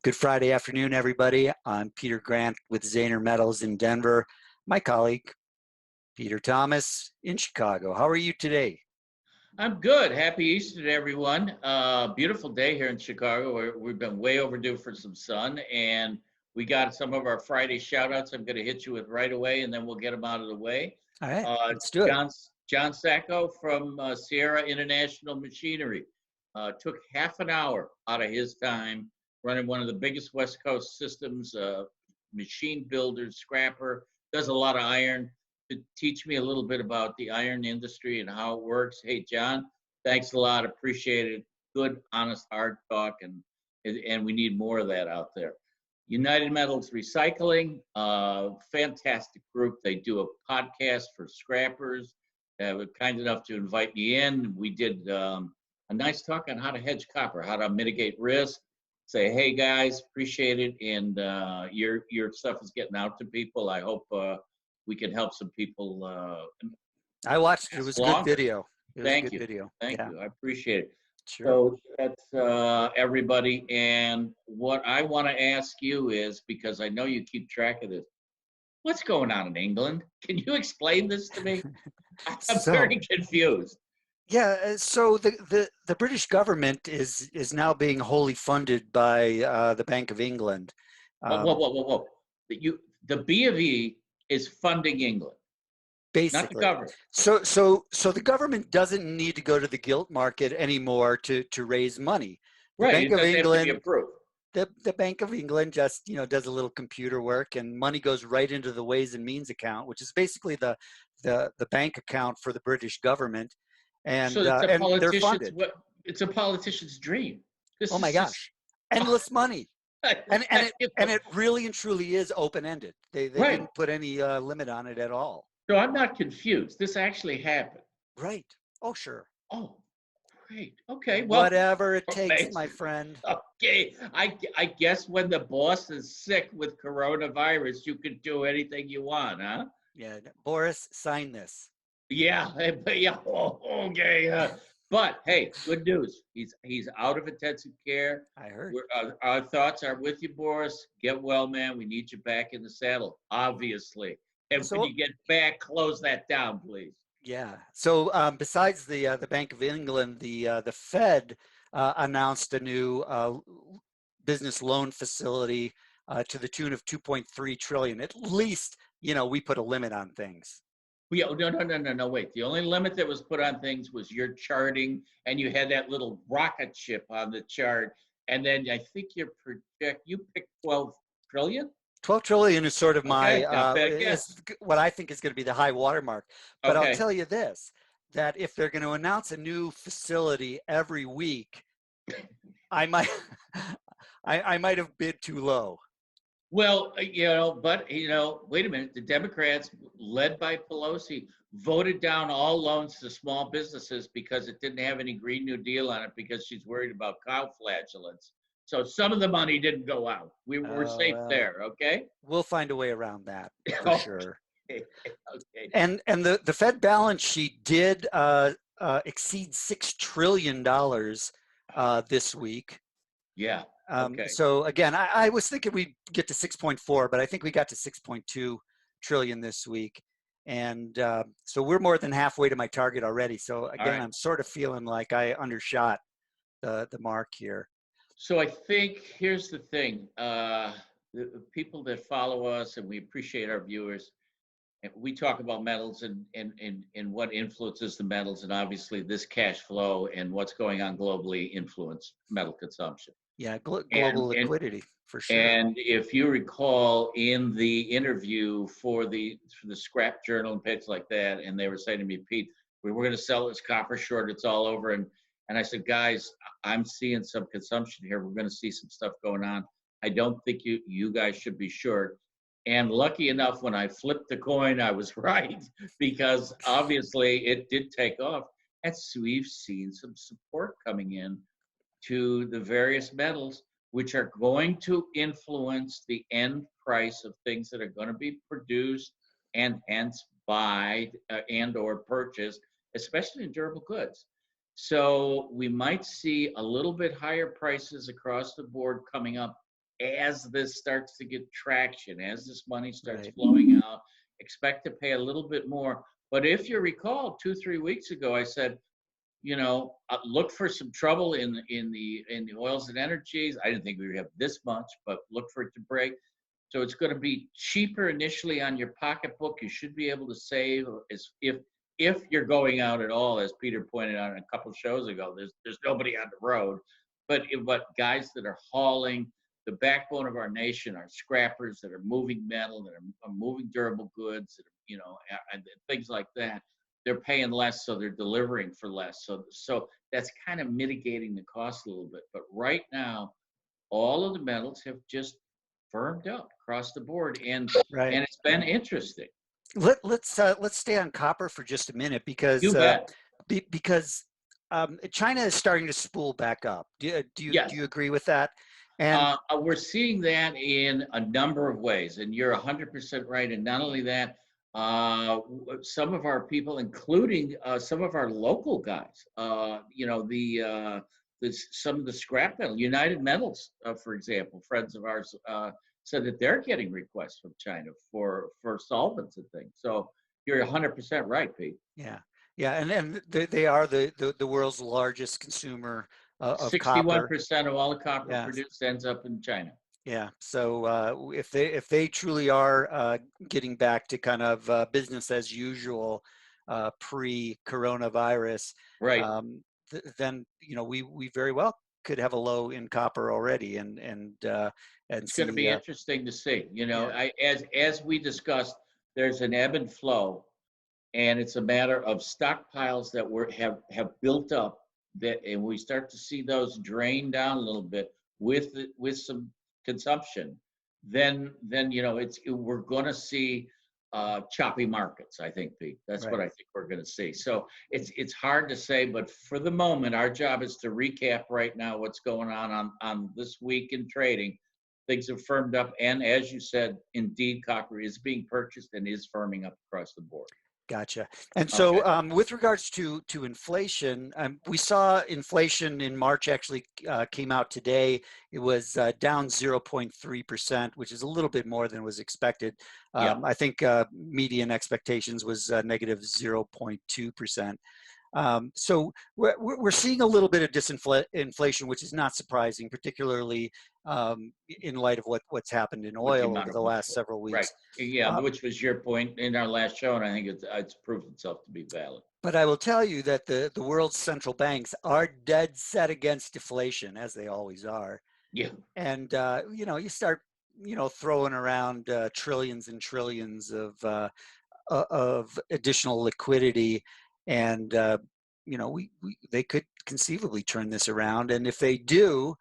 Good Friday afternoon, everybody. I'm Peter Grant with Zaner Metals in Denver. My colleague, Peter Thomas in Chicago. How are you today? I'm good. Happy Easter to everyone. Beautiful day here in Chicago. We've been way overdue for some sun, and we got some of our Friday shout outs I'm going to hit you with right away, and then we'll get them out of the way. All right, Uh, let's do it. John Sacco from Sierra International Machinery took half an hour out of his time running one of the biggest West Coast systems, machine builder, scrapper, does a lot of iron to teach me a little bit about the iron industry and how it works. Hey, John, thanks a lot. Appreciate it. Good, honest, hard talk, and we need more of that out there. United Metals Recycling, fantastic group. They do a podcast for scrappers. They were kind enough to invite me in. We did a nice talk on how to hedge copper, how to mitigate risk. Say, hey guys, appreciate it, and your stuff is getting out to people. I hope we can help some people. I watched it. It was a good Longer. video. It was a Thank good you. video. Thank Yeah, you. I appreciate it. sure. So that's everybody. And what I want to ask you is, because I know you keep track of this, what's going on in England? Can you explain this to me? I'm So, very confused. yeah, so the British government is now being wholly funded by the Bank of England. Whoa, whoa, Um, whoa, whoa, whoa. The B of E is funding England, not the Basically. government. So the government doesn't need to go to the gilt market anymore to raise money. The Right. Bank It of doesn't have to be England approved. the Bank of England just does a little computer work, and money goes right into the Ways and Means account, which is basically the bank account for the British government, So and they're funded. it's a politician's dream. Oh This my is just gosh, endless money, and it really and truly is open ended. They right. didn't put any limit on it at all. So I'm not confused. This actually happened. Right. Oh sure. Oh, great. Okay. Well, Whatever it takes, my amazing. friend. Okay. I guess when the boss is sick with coronavirus, you can do anything you want, huh? Yeah, Boris, sign this. Yeah. Yeah. Oh, okay. But hey, good news. He's out of intensive care. I heard. Our thoughts are with you, Boris. Get well, man. We need you back in the saddle, obviously. And when So you get back, close that down, please. yeah. So besides the Bank of England, the Fed announced a new business loan facility to the tune of 2.3 trillion. At least we put a limit on things. No, no, no, no, no. Wait. The only limit that was put on things was your charting, and you had that little rocket ship on the chart. And then I think you picked 12 trillion. 12 trillion is sort of my Okay, not bad is guess. what I think is going to be the high watermark. But I'll Okay. tell you this, that if they're going to announce a new facility every week, I might I might have bid too low. Well, but wait a minute. The Democrats, led by Pelosi, voted down all loans to small businesses because it didn't have any Green New Deal on it because she's worried about cow flatulence. So some of the money didn't go out. We're Oh, safe well, there. Okay. we'll find a way around that for Okay. sure. Okay. And the Fed balance sheet did exceed $6 trillion this week. Yeah. Okay. So again, I was thinking we'd get to 6.4, but I think we got to 6.2 trillion this week. And so we're more than halfway to my target already. So All again, right. I'm sort of feeling like I undershot the mark here. So I think here's the thing. The people that follow us, and we appreciate our viewers, and we talk about metals and what influences the metals, and obviously this cash flow and what's going on globally influence metal consumption. Yeah, And global and liquidity for sure. and if you recall in the interview for the scrap journal and bits like that, and they were saying to me, Pete, we were going to sell this copper short, it's all over. And I said, guys, I'm seeing some consumption here. We're going to see some stuff going on. I don't think you guys should be short. And lucky enough, when I flipped the coin, I was right because obviously it did take off. And so we've seen some support coming in to the various metals, which are going to influence the end price of things that are going to be produced and hence buy and or purchased, especially in durable goods. So we might see a little bit higher prices across the board coming up as this starts to get traction, as this money starts Right. flowing out, expect to pay a little bit more. But if you recall, 2, 3 weeks ago, I said, look for some trouble in the oils and energies. I didn't think we would have this much, but look for it to break. So it's going to be cheaper initially on your pocketbook. You should be able to save as if you're going out at all, as Peter pointed out a couple shows ago. There's nobody on the road, but guys that are hauling the backbone of our nation are scrappers that are moving metal, that are moving durable goods, that are, and things like that. They're paying less, so they're delivering for less. So that's kind of mitigating the cost a little bit. But right now, all of the metals have just firmed up across the board, and Right. it's been interesting. Let's stay on copper for just a minute You bet. because China is starting to spool back up. Do Yes. you agree with that? And We're seeing that in a number of ways, and you're 100% right. And not only that, some of our people, including some of our local guys, some of the scrap metal, United Metals, for example, friends of ours, said that they're getting requests from China for solvents and things. So you're 100% right, Pete. yeah, yeah, and they are the world's largest consumer of copper. 61% of all the copper Yeah, produced ends up in China. yeah. So if they truly are getting back to kind of business as usual pre-coronavirus, Right. then we very well could have a low in copper already, and It's going to see be interesting to see. yeah, As we discussed, there's an ebb and flow, and it's a matter of stockpiles that have built up, that, and we start to see those drain down a little bit with some consumption. Then we're going to see choppy markets. I think, Pete. That's what right. I think we're going to see. So it's hard to say, but for the moment, our job is to recap right now what's going on this week in trading. Things have firmed up, and as you said, indeed, copper is being purchased and is firming up across the board. Gotcha. And Okay. so, with regards to inflation, we saw inflation in March actually came out today. It was down 0.3%, which is a little bit more than was expected. Yeah. I think median expectations was negative 0.2%. So we're seeing a little bit of disinflation, which is not surprising, particularly in light of what's happened in With the oil amount over of the last money. several Right. weeks. Yeah, Uh, which was your point in our last show, and I think it's proved itself to be valid. But I will tell you that the world's central banks are dead set against deflation, as they always are. Yeah. And you start throwing around trillions and trillions of additional liquidity, and they could conceivably turn this around. And if they do,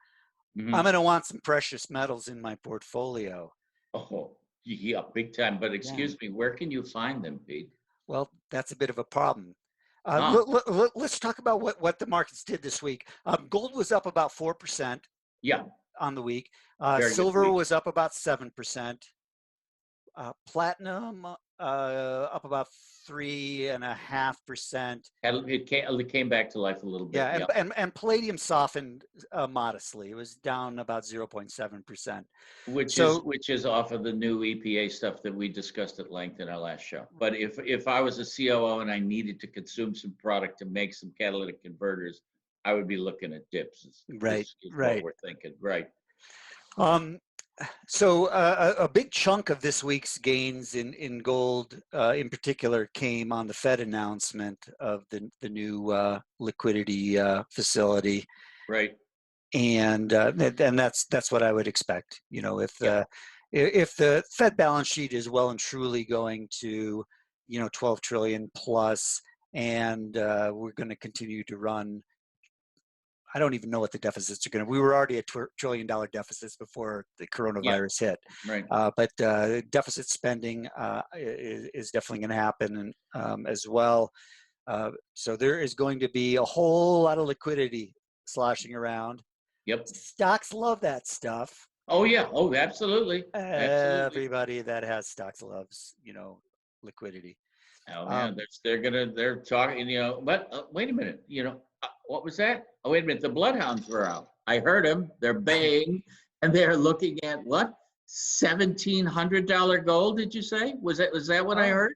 I'm Hmm. going to want some precious metals in my portfolio. Oh, yeah, big time. But Yeah. excuse me, where can you find them, Pete? Well, that's a bit of a problem. Ah, Let's talk about what the markets did this week. Gold was up about 4% yeah, on the week. very good Silver week. was up about 7%. Platinum up about 3.5%. It came back to life a little bit. Yeah, Yeah, and palladium softened modestly. It was down about 0.7%. which is So which is off of the new EPA stuff that we discussed at length in our last show. But if I was a COO and I needed to consume some product to make some catalytic converters, I would be looking at dips. right, Is what right. we're thinking. Right. Um, So a big chunk of this week's gains in gold, in particular, came on the Fed announcement of the new liquidity facility, Right. and that's what I would expect. Yeah. If the Fed balance sheet is well and truly going to 12 trillion plus, and we're going to continue to run. I don't even know what the deficits are going to. We were already at $1 trillion deficits before the Yeah. coronavirus hit, Right. but deficit spending is definitely going to happen as well. So there is going to be a whole lot of liquidity sloshing around. Yep. Stocks love that stuff. Oh yeah. Oh, absolutely. Absolutely. Everybody that has stocks loves liquidity. Oh yeah. Um, They're talking. But wait a minute. What was that? Oh, wait a minute. The bloodhounds were out. I heard them. They're baying. And they're looking at what? $1,700 gold, did you say? Was that what I Oh, heard?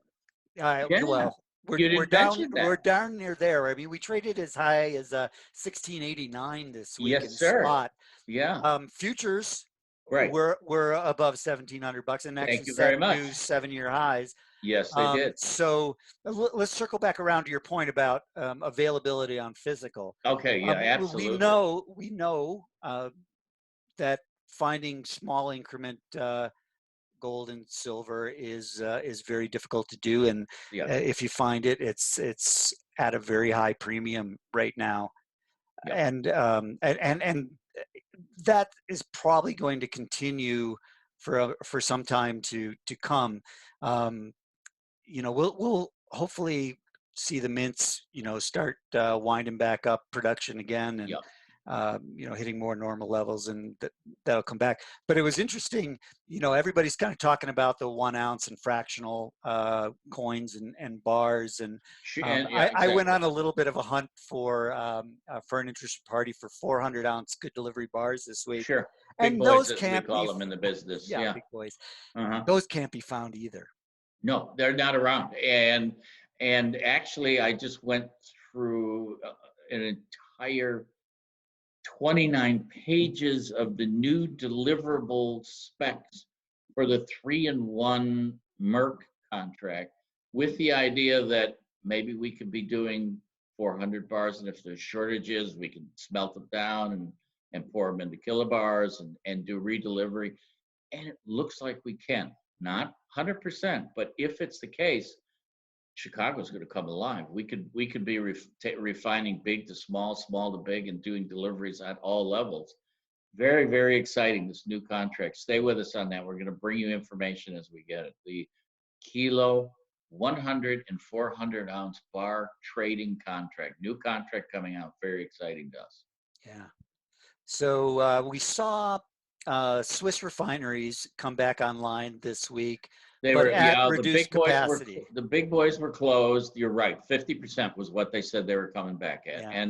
Yeah. well, we're You we're didn't down mention we're that. down near there. I mean, we traded as high as 1689 this week in Yes, sir. spot. Yeah. Futures Right. were above $1,700 and actually Thank you very set much. new 7-year highs. Yes, they did. So let's circle back around to your point about availability on physical. Okay. Yeah, absolutely. We know that finding small increment gold and silver is very difficult to do, and Yes. if you find it, it's at a very high premium right now, Yeah. and that is probably going to continue for some time to come. Um, we'll hopefully see the mints, start winding back up production again, and Yeah. hitting more normal levels, and that'll come back. But it was interesting, everybody's kind of talking about the 1 ounce and fractional coins and bars, and And yeah, I went exactly. on a little bit of a hunt for an interested party for 400-ounce good delivery bars this week, Sure. Big and boys, those as we can't call them in the business. yeah, Yeah. big boys, Uh-huh. those can't be found either. No, they're not around. And actually, I just went through an entire 29 pages of the new deliverable specs for the 3-in-1 Merck contract, with the idea that maybe we could be doing 400 bars, and if there's shortages, we can smelt them down and pour them into kilobars and do redelivery. And it looks like we can. Not 100%, but if it's the case, Chicago's going to come alive. We could be refining big to small, small to big, and doing deliveries at all levels. Very, very exciting, this new contract. Stay with us on that. We're going to bring you information as we get it. The kilo 100 and 400-ounce bar trading contract. New contract coming out. Very exciting to us. Yeah. So we saw Swiss refineries come back online this week, They but were, at yeah, reduced capacity. the big boys were closed. You're right. 50% was what they said they were coming back at. Yeah.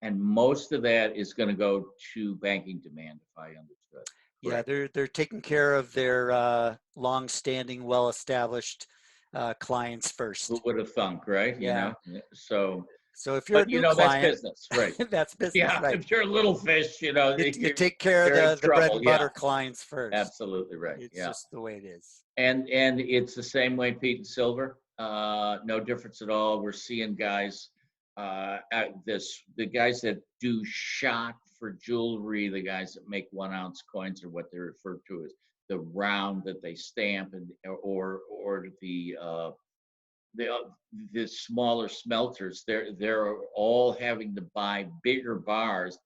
And most of that is going to go to banking demand, if I understood. Yeah, Correct. they're taking care of their long-standing, well-established clients Who first. would have thunk, right? Yeah. So, So if you're a but new that's client, business, right? that's business, Yeah. right? If you're a little fish, You take care of you're in the bread trouble. and Yeah, butter clients first. absolutely right. It's Yeah. just the way it is. And it's the same way, Pete and Silver. No difference at all. We're seeing guys, the guys that do shot for jewelry, the guys that make 1 ounce coins, or what they refer to as the round that they stamp, and or the uh, the smaller smelters. They're all having to buy bigger bars,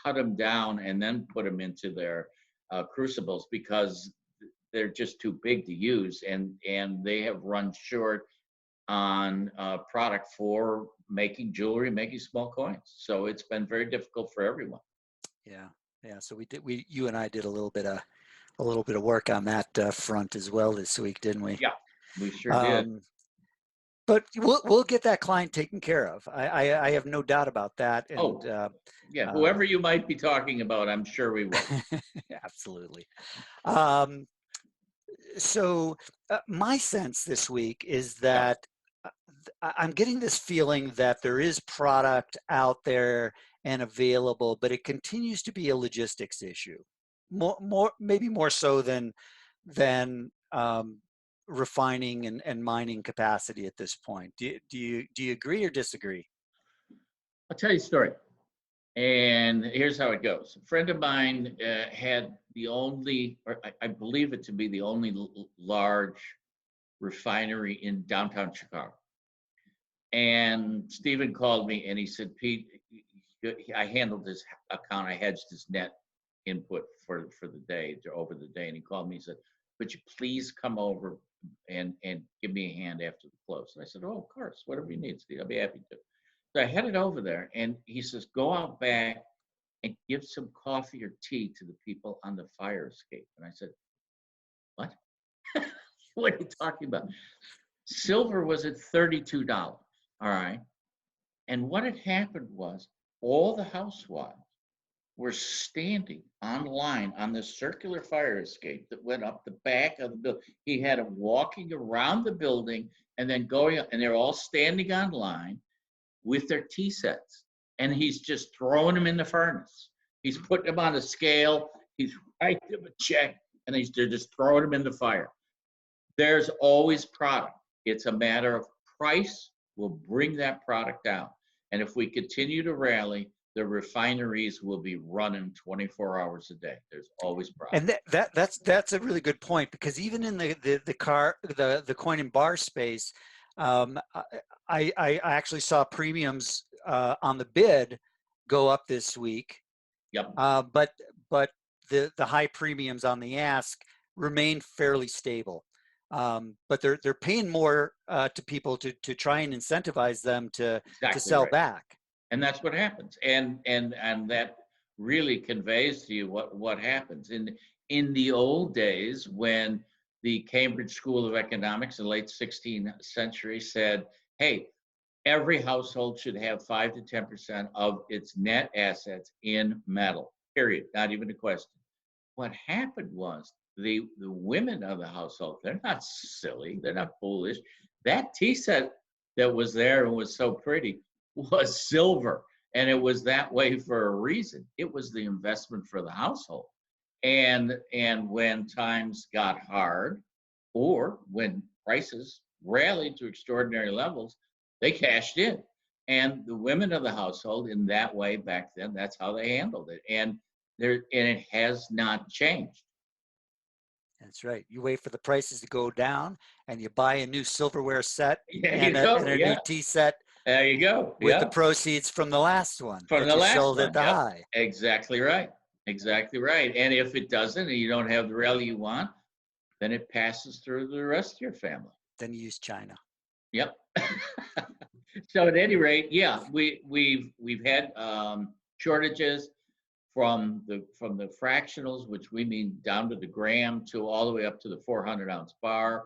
cut them down, and then put them into their crucibles, because they're just too big to use, and they have run short on product for making jewelry, making small coins. So it's been very difficult for everyone. Yeah, yeah. So you and I did a little bit of work on that front as well this week, didn't we? Yeah, we sure did. Um, but we'll get that client taken care of. I have no doubt about that, and Oh, yeah, um, whoever you might be talking about, I'm sure we will. absolutely. Um, so my sense this week is Yeah. that I'm getting this feeling that there is product out there and available, but it continues to be a logistics issue, maybe more so than refining and mining capacity at this point. Do you agree or disagree? I'll tell you a story. And here's how it goes. A friend of mine had the only, or I believe it to be the only large refinery in downtown Chicago. And Stephen called me and he said, Pete, I handled his account. I hedged his net input for the day, over the day. And he called me and said, could you please come over and give me a hand after the close? And I said, oh, of course, whatever you need, Steve, I'll be happy to. So I headed over there and he says, go out back and give some coffee or tea to the people on the fire escape. And I said, what? What are you talking about? Silver was at $32. All right. And what had happened was all the housewives were standing on line on the circular fire escape that went up the back of the building. He had them walking around the building and then going up, and they're all standing on line with their tea sets. And he's just throwing them in the furnace. He's putting them on a scale. He's writing them a check, and they're just throwing them in the fire. There's always product. It's a matter of price will bring that product down. And if we continue to rally, the refineries will be running 24 hours a day. There's always product. And that's a really good point, because even in the coin and bar space, um, I actually saw premiums on the bid go up this week, Yep. but the high premiums on the ask remain fairly stable. But they're paying more to people to try and incentivize them to Exactly sell right. back. And that's what happens. And that really conveys to you what happens. In the old days, when the Cambridge School of Economics in the late 16th century said, hey, every household should have 5 to 10% of its net assets in metal, period, not even a question. What happened was the women of the household, they're not silly, they're not foolish. That tea set that was there and was so pretty was silver. And it was that way for a reason. It was the investment for the household. And when times got hard, or when prices rallied to extraordinary levels, they cashed in. And the women of the household, in that way back then, that's how they handled it. And it has not changed. That's right. You wait for the prices to go down, and you buy a new silverware set There and you a, go. and a new Yeah. tea set There you go. with the Yeah. proceeds from the last one From that the you last sold at one. the Yep. high. Exactly right. Exactly right. And if it doesn't and you don't have the rally you want, then it passes through the rest of your family. Then you use China. Yep. So at any rate, yeah, we've had shortages from the fractionals, which we mean down to the gram, to all the way up to the 400-ounce bar.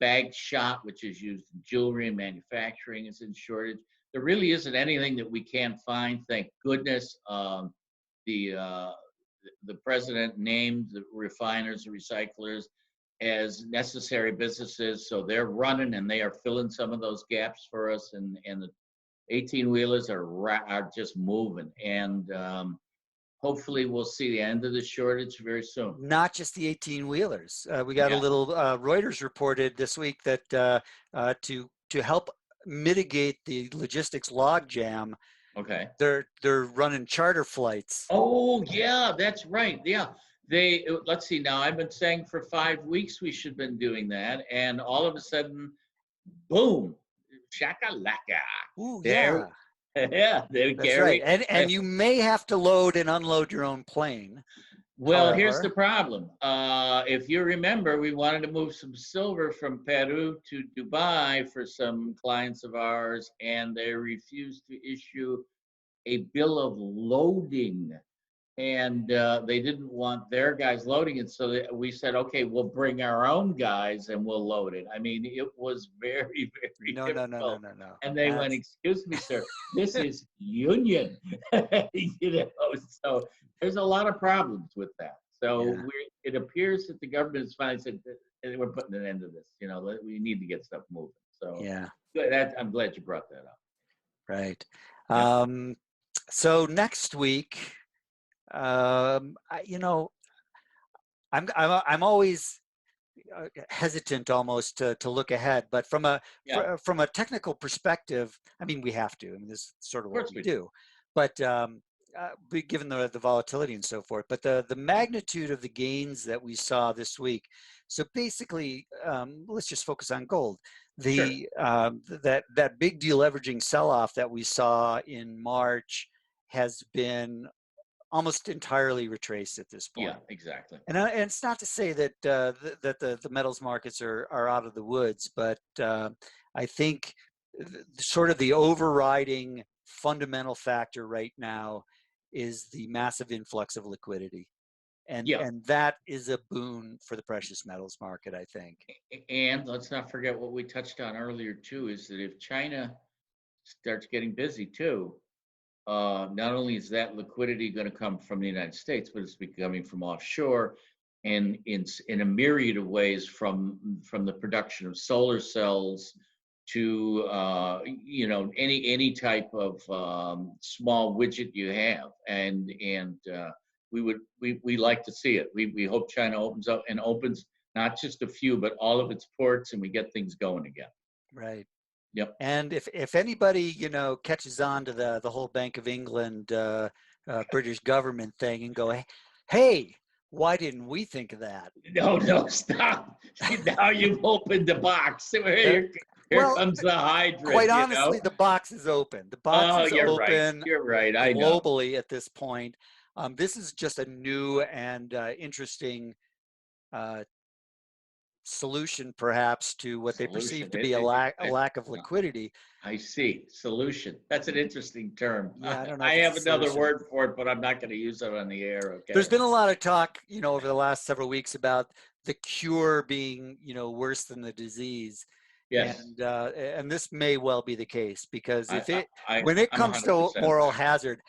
Bagged shot, which is used in jewelry and manufacturing, is in shortage. There really isn't anything that we can't find. Thank goodness. The uh, the president named the refiners, the recyclers, as necessary businesses, so they're running and they are filling some of those gaps for us. And the 18 wheelers are just moving. And hopefully we'll see the end of the shortage very soon. Not just the 18 wheelers. We got a Yeah. little Reuters reported this week that to help mitigate the logistics logjam, Okay. they're running charter flights. Oh yeah, that's right. Yeah. Let's see now. I've been saying for 5 weeks we should have been doing that, and all of a sudden, boom, shakalaka. Ooh, There, yeah, yeah, they that's right. carry. And you may have to load and unload your own plane. Well, here's the However, problem. If you remember, we wanted to move some silver from Peru to Dubai for some clients of ours, and they refused to issue a bill of loading. And they didn't want their guys loading it. So we said, okay, we'll bring our own guys and we'll load it. I mean, it was very, very no, no, no, no, difficult. no, no. And they went, That's excuse me, sir, this is union. You know, so there's a lot of problems with that. So yeah, it appears that the government has finally said, we're putting an end to this. You know, we need to get stuff moving. So yeah, I'm glad you brought that up. right. Yep. So next week, you know, I'm always hesitant almost to look ahead, but Yeah. Of from a technical perspective, I mean, we have to. I mean, this is sort of what course we we do. do. But given the volatility and so forth, but the magnitude of the gains that we saw this week. So basically, let's just focus on gold. Sure. That big deleveraging sell-off that we saw in March has been almost entirely retraced at this Yeah, point. exactly. And it's not to say that the metals markets are out of the woods, but I think sort of the overriding fundamental factor right now is the massive influx of liquidity, Yeah. and that is a boon for the precious metals market, I think. And let's not forget what we touched on earlier too, is that if China starts getting busy too, not only is that liquidity going to come from the United States, but it's coming from offshore, and in a myriad of ways from the production of solar cells to any type of small widget you have, and we like to see it. We hope China opens up and opens not just a few, but all of its ports, and we get things going again. Right. Yep. And if anybody, catches on to the whole Bank of England, British government thing and go, hey, why didn't we think of that? No, no, stop. Now you've opened the box. Here Well, comes the quite hydrant. honestly, the box is open. The box Oh, is you're right. open You're right. I know. globally at this point. This is just a new and interesting uh, solution, perhaps, to what they perceive Solution. to be a lack of Uh, liquidity. I see. Solution. That's an interesting term. Yeah, I don't know I if it's have a another solution. word for it, but I'm not going to use it on the air. There's Okay. been a lot of talk, over the last several weeks about the cure being, worse than the disease. Yes. And this may well be the case, because when it I'm comes to 100% moral there. hazard,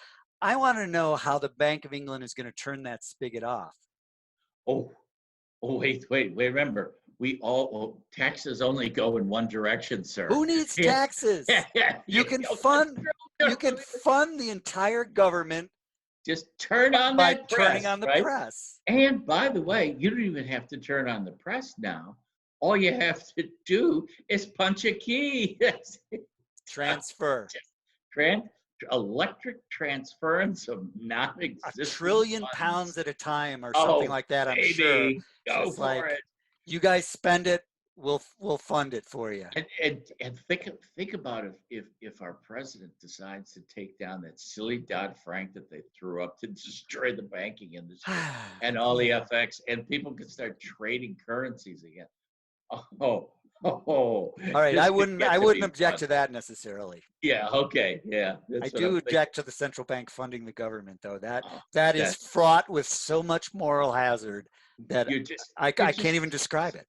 I want to know how the Bank of England is going to turn that spigot off. Oh, oh, wait. Remember, taxes only go in one direction, sir. Who needs Yeah. taxes? Yeah. You can fund the entire government Just turn on by that turning press, on the right? press. And by the way, you don't even have to turn on the press now. All you have to do is punch a key. Transfer. Tran- Electric transference of A non-existent trillion funds. pounds at a time or something Oh, like that, I'm sure. baby, So go it's for like, it. you guys spend it, we'll fund it for you. And think about if our president decides to take down that silly Dodd-Frank that they threw up to destroy the banking industry and all the Yeah. FX, and people can start trading currencies again. Oh, All right, this I could wouldn't get I to wouldn't be object fun. to that necessarily. Yeah, okay, yeah, I that's what I'm do thinking. object to the central bank funding the government, though. That Oh, that is that fraught with so much moral hazard that I you're can't just even describe it.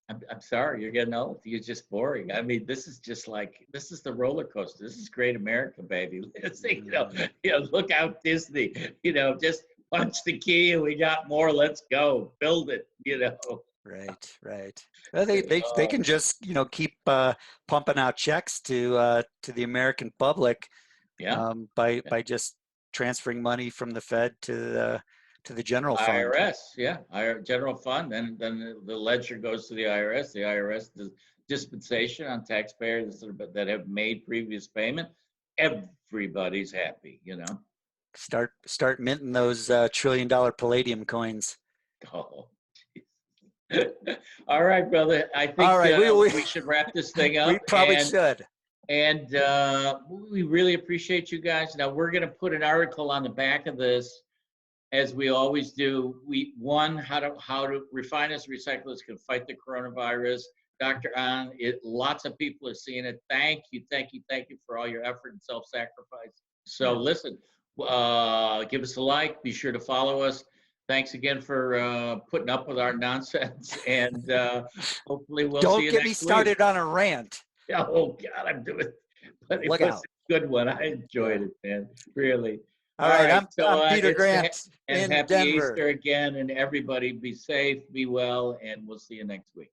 I'm sorry, you're getting old. You're just boring. I mean, this is the roller coaster. This is great America, baby. Let's see, Mm, look out Disney. Just punch the key and we got more. Let's go. Build it. right. Well, they can just keep pumping out checks to the American public, Yeah. by just transferring money from the Fed to the general fund. IRS, yeah, general fund, then the ledger goes to the IRS. The IRS does dispensation on taxpayers that have made previous payment. Everybody's happy. Start minting those $1 trillion Palladium coins. Oh, all right, brother. I All think right, we should wrap this thing we up, probably should. and we really appreciate you guys. Now we're going to put an article on the back of this, as we always do. How to refiners, recyclers can fight the coronavirus. Dr. An, lots of people are seeing it. Thank you for all your effort and self-sacrifice. So listen, give us a like. Be sure to follow us. Thanks again for putting up with our nonsense, and hopefully we'll see Don't you get me next week. started on a rant. Oh God, I'm doing it, but it Look was out. a good one. I enjoyed it, man. Really. All right, So I'm Peter Grant and in happy Denver. Easter again, and everybody be safe, be well, and we'll see you next week.